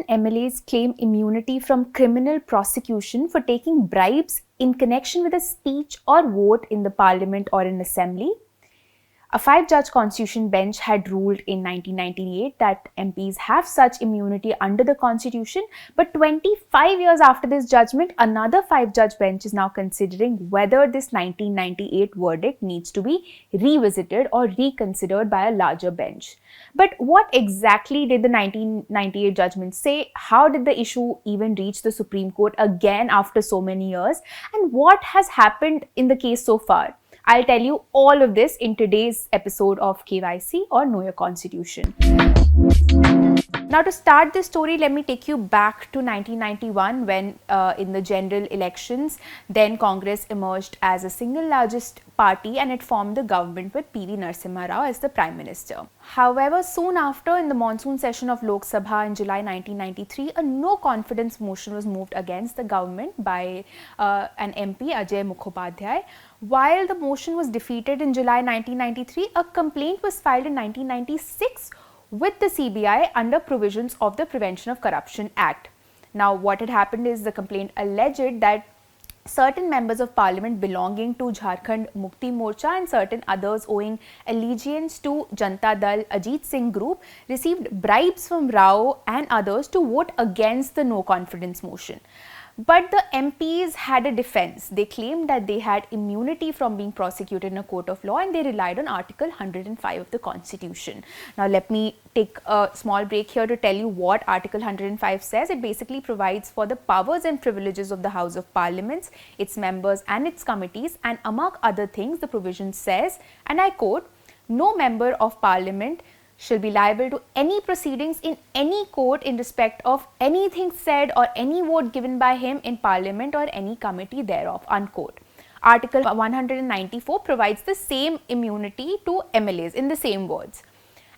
MLAs claim immunity from criminal prosecution for taking bribes in connection with a speech or vote in the parliament or an assembly. A five-judge constitution bench had ruled in 1998 that MPs have such immunity under the constitution, but 25 years after this judgment, another five-judge bench is now considering whether this 1998 verdict needs to be revisited or reconsidered by a larger bench. But what exactly did the 1998 judgment say? How did the issue even reach the Supreme Court again after so many years? And what has happened in the case so far? I'll tell you all of this in today's episode of KYC or Know Your Constitution. Now, to start this story, let me take you back to 1991 when in the general elections, then Congress emerged as a single largest party and it formed the government with P.V. Narasimha Rao as the Prime Minister. However, soon after, in the monsoon session of Lok Sabha in July 1993, a no confidence motion was moved against the government by an MP, Ajay Mukhopadhyay. While the motion was defeated in July 1993, a complaint was filed in 1996 with the CBI under provisions of the Prevention of Corruption Act. Now, what had happened is the complaint alleged that certain members of parliament belonging to Jharkhand Mukti Morcha and certain others owing allegiance to Janata Dal Ajit Singh group received bribes from Rao and others to vote against the no confidence motion. But the MPs had a defense. They claimed that they had immunity from being prosecuted in a court of law and they relied on Article 105 of the Constitution. Now, let me take a small break here to tell you what Article 105 says. It basically provides for the powers and privileges of the House of Parliaments, its members and its committees, and among other things, the provision says, and I quote, "No member of Parliament shall be liable to any proceedings in any court in respect of anything said or any vote given by him in Parliament or any committee thereof," unquote. Article 194 provides the same immunity to MLAs in the same words.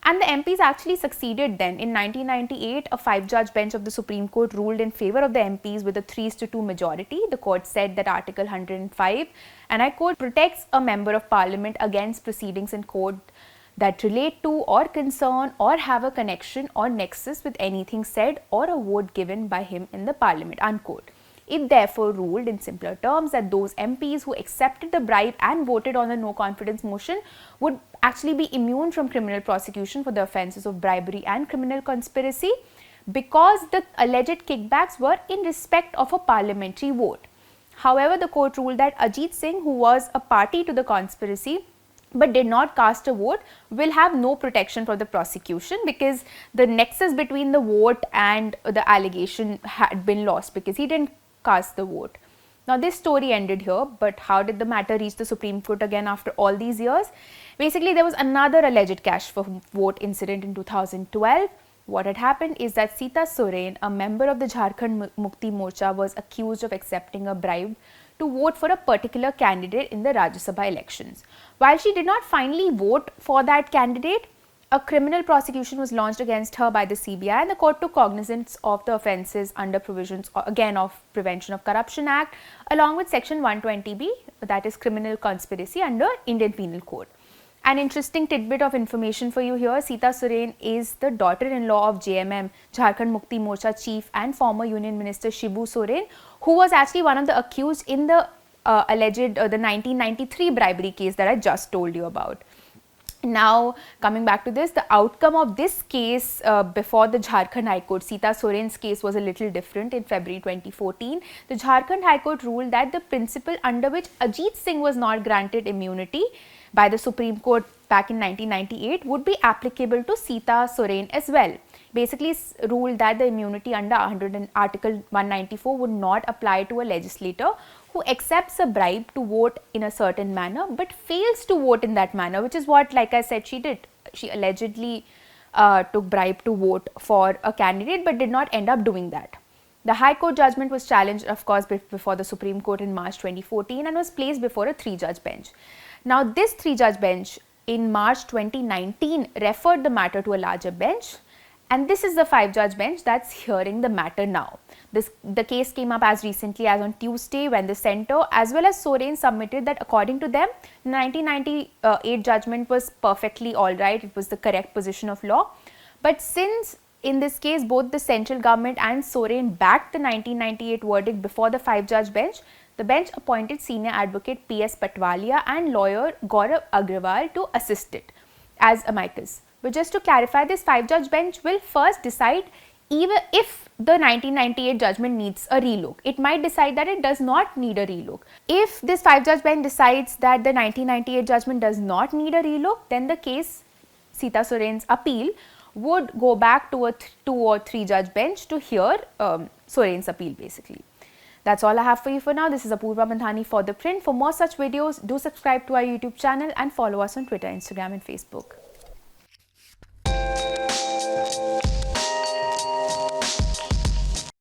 And the MPs actually succeeded then. In 1998, a five-judge bench of the Supreme Court ruled in favor of the MPs with a 3-2 majority. The court said that Article 105, and I quote, "protects a member of Parliament against proceedings in court that relate to or concern or have a connection or nexus with anything said or a vote given by him in the Parliament," unquote. It therefore ruled in simpler terms that those MPs who accepted the bribe and voted on the no confidence motion would actually be immune from criminal prosecution for the offences of bribery and criminal conspiracy because the alleged kickbacks were in respect of a parliamentary vote. However, the court ruled that Ajit Singh, who was a party to the conspiracy but did not cast a vote, will have no protection from the prosecution because the nexus between the vote and the allegation had been lost because he didn't cast the vote. Now, this story ended here, but how did the matter reach the Supreme Court again after all these years? Basically, there was another alleged cash for vote incident in 2012. What had happened is that Sita Soren, a member of the Jharkhand Mukti Morcha, was accused of accepting a bribe to vote for a particular candidate in the Rajya Sabha elections. While she did not finally vote for that candidate, a criminal prosecution was launched against her by the CBI and the court took cognizance of the offences under provisions again of Prevention of Corruption Act along with Section 120B, that is criminal conspiracy under Indian Penal Code. An interesting tidbit of information for you here: Sita Soren is the daughter-in-law of JMM, Jharkhand Mukti Morcha chief and former Union Minister Shibu Soren, who was actually one of the accused in the alleged the 1993 bribery case that I just told you about. Now, coming back to this, the outcome of this case before the Jharkhand High Court, Sita Soren's case was a little different. In February 2014, the Jharkhand High Court ruled that the principle under which Ajit Singh was not granted immunity by the Supreme Court back in 1998 would be applicable to Sita Soren as well. Basically ruled that the immunity under Article 194 would not apply to a legislator who accepts a bribe to vote in a certain manner but fails to vote in that manner, which is what, like I said, she did. She allegedly took bribe to vote for a candidate but did not end up doing that. The High Court judgment was challenged, of course, before the Supreme Court in March 2014 and was placed before a 3-judge bench. Now, this 3-judge bench in March 2019 referred the matter to a larger bench, and this is the 5-judge bench that's hearing the matter now. The case came up as recently as on Tuesday when the centre as well as Soren submitted that according to them, the 1998 judgment was perfectly alright, it was the correct position of law. But since In this case, both the central government and Soren backed the 1998 verdict before the 5-judge bench. The bench appointed senior advocate P.S. Patwalia and lawyer Gaurav Agrawal to assist it as amicus. But just to clarify, this 5-judge bench will first decide even if the 1998 judgment needs a relook. It might decide that it does not need a relook. If this 5-judge bench decides that the 1998 judgment does not need a relook, then the case, Sita Soren's appeal, would go back to a 2 or 3 judge bench to hear Soren's appeal basically. That's all I have for you for now. This is Apoorva Mandhani for ThePrint. For more such videos, do subscribe to our YouTube channel and follow us on Twitter, Instagram and Facebook.